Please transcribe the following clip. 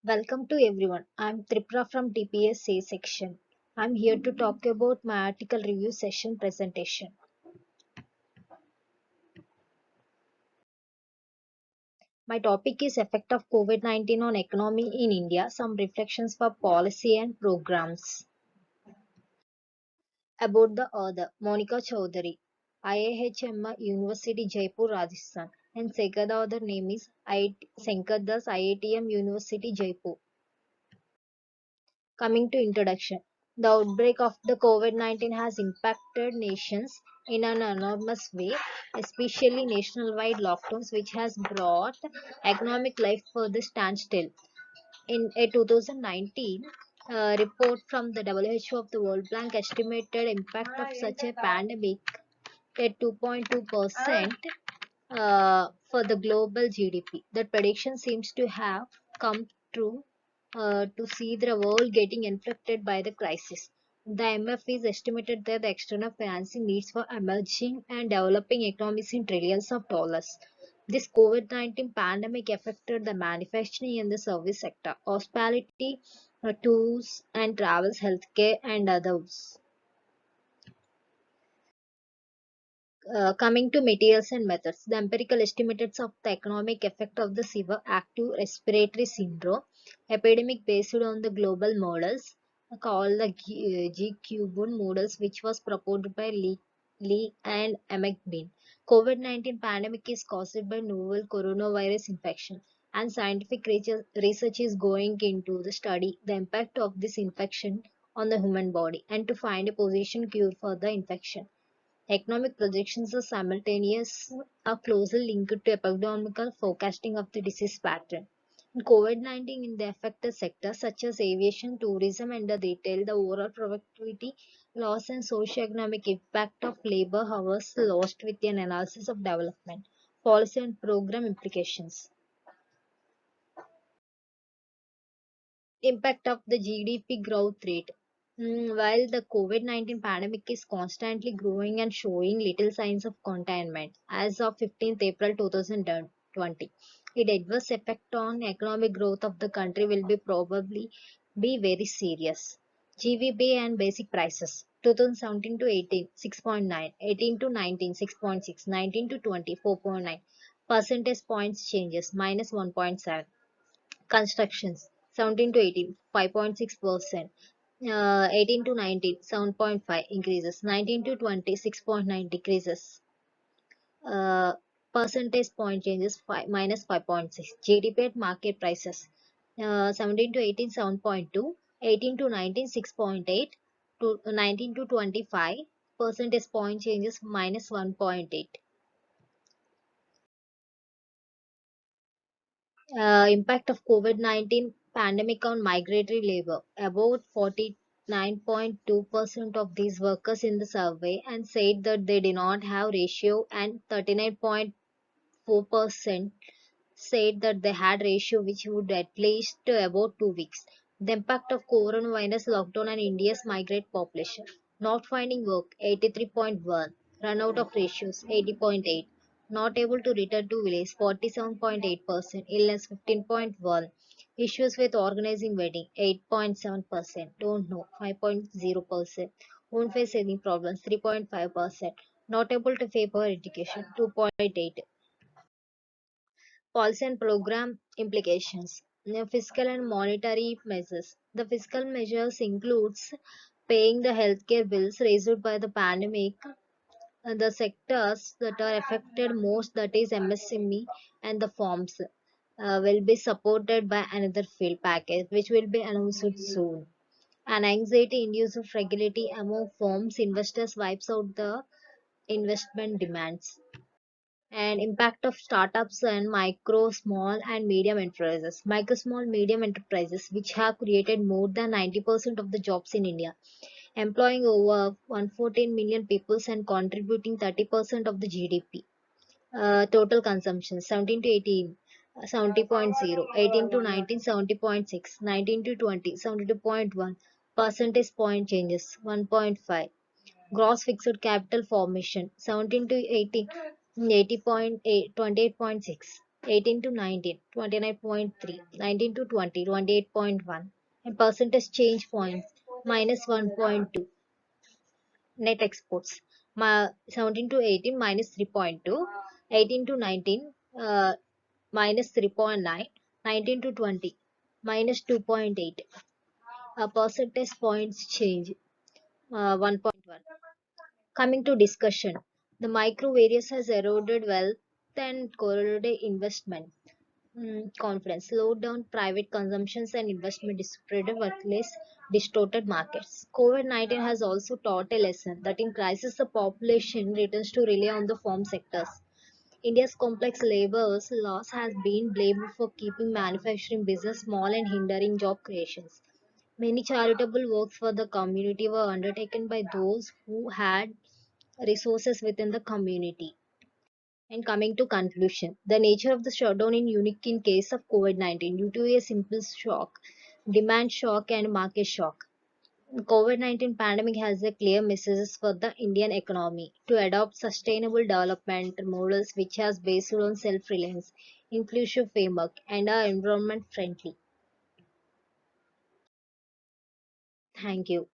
Welcome to everyone. I'm Tripura from TPSA section. I'm here to talk about my article review session presentation. My topic is effect of COVID-19 on economy in India, some reflections for policy and programs. About the author, Monika Chaudhary, IIHM University, Jaipur, Rajasthan, and second author name is Shankar Das, IITM University, Jaipur. Coming to introduction, the outbreak of the COVID-19 has impacted nations in an enormous way, especially nationwide lockdowns, which has brought economic life further standstill. In a 2019 report from the WHO of the World Bank estimated impact of such a pandemic at 2.2% for the global GDP. That prediction seems to have come true to see the world getting infected by the crisis. The MF is estimated that the external financing needs for emerging and developing economies in trillions of dollars. This COVID-19 pandemic affected the manufacturing and the service sector, hospitality, tours and travels, healthcare, and others. Coming to materials and methods, the empirical estimates of the economic effect of the severe active respiratory syndrome epidemic based on the global models called the G-Cubed models, which was proposed by Lee and McBean. COVID-19 pandemic is caused by novel coronavirus infection, and scientific research is going into the study the impact of this infection on the human body and to find a position cure for the infection. Economic projections are simultaneous are closely linked to epidemiological forecasting of the disease pattern. In COVID-19 in the affected sectors such as aviation, tourism and the retail, the overall productivity loss and socio-economic impact of labor hours lost with an analysis of development, policy and program implications. Impact of the GDP growth rate. While the COVID-19 pandemic is constantly growing and showing little signs of containment, as of 15th April 2020, its adverse effect on economic growth of the country will be probably be very serious. GVP and basic prices. 2017 to 18, 6.9, 18 to 19, 6.6, 19 to 20, 4.9. Percentage points changes, minus 1.7. Constructions 17 to 18 5.6%, 18 to 19 7.5 increases, 19 to 20 6.9 decreases, uh, percentage point changes 5, minus 5.6. GDP at market prices, 17 to 18 7.2, 18 to 19 6.8, to 19 to 25 percentage point changes minus 1.8. Impact of COVID-19 pandemic on migratory labor. About 49.2% of these workers in the survey and said that they did not have ratio, and 39.4% said that they had ratio which would at least about 2 weeks. The impact of coronavirus lockdown on India's migrant population. Not finding work 83.1, run out of ratios 80.8, not able to return to village 47.8%, illness 15.1, issues with organizing wedding 8.7%, don't know 5.0%, won't face any problems 3.5%, not able to pay for education 2.8. Policy and program implications. Fiscal and monetary measures. The fiscal measures includes paying the healthcare bills raised by the pandemic. The sectors that are affected most, that is MSME and the farms, will be supported by another field package which will be announced soon. An anxiety-induced fragility among firms investors wipes out the investment demands. And impact of startups and micro, small and medium enterprises. Micro, small, medium enterprises which have created more than 90% of the jobs in India, employing over 114 million people and contributing 30% of the GDP. Total consumption 17 to 18 70.0, 18 to 19 70.6, 19 to 20 72.1, percentage point changes 1.5. Gross fixed capital formation 17 to 18 80.8 28.6. 18 to 19, 29.3, 19 to 20, 28.1, and percentage change points, minus 1.2. Net exports, 17 to 18, minus 3.2, 18 to 19, minus 3.9, 19 to 20, minus 2.8. Percentage points change, 1.1. Coming to discussion, the micro variance has eroded wealth and corroded investment confidence, slowed down private consumptions and investment, disrupted workplace, distorted markets. COVID-19 has also taught a lesson that in crisis the population returns to rely on the farm sectors. India's complex labor laws has been blamed for keeping manufacturing business small and hindering job creations. Many charitable works for the community were undertaken by those who had resources within the community. And coming to conclusion, the nature of the shutdown is unique in case of COVID-19 due to a simple shock, demand shock and market shock. COVID-19 pandemic has a clear messages for the Indian economy to adopt sustainable development models which has based on self-reliance, inclusive framework and are environment friendly. Thank you.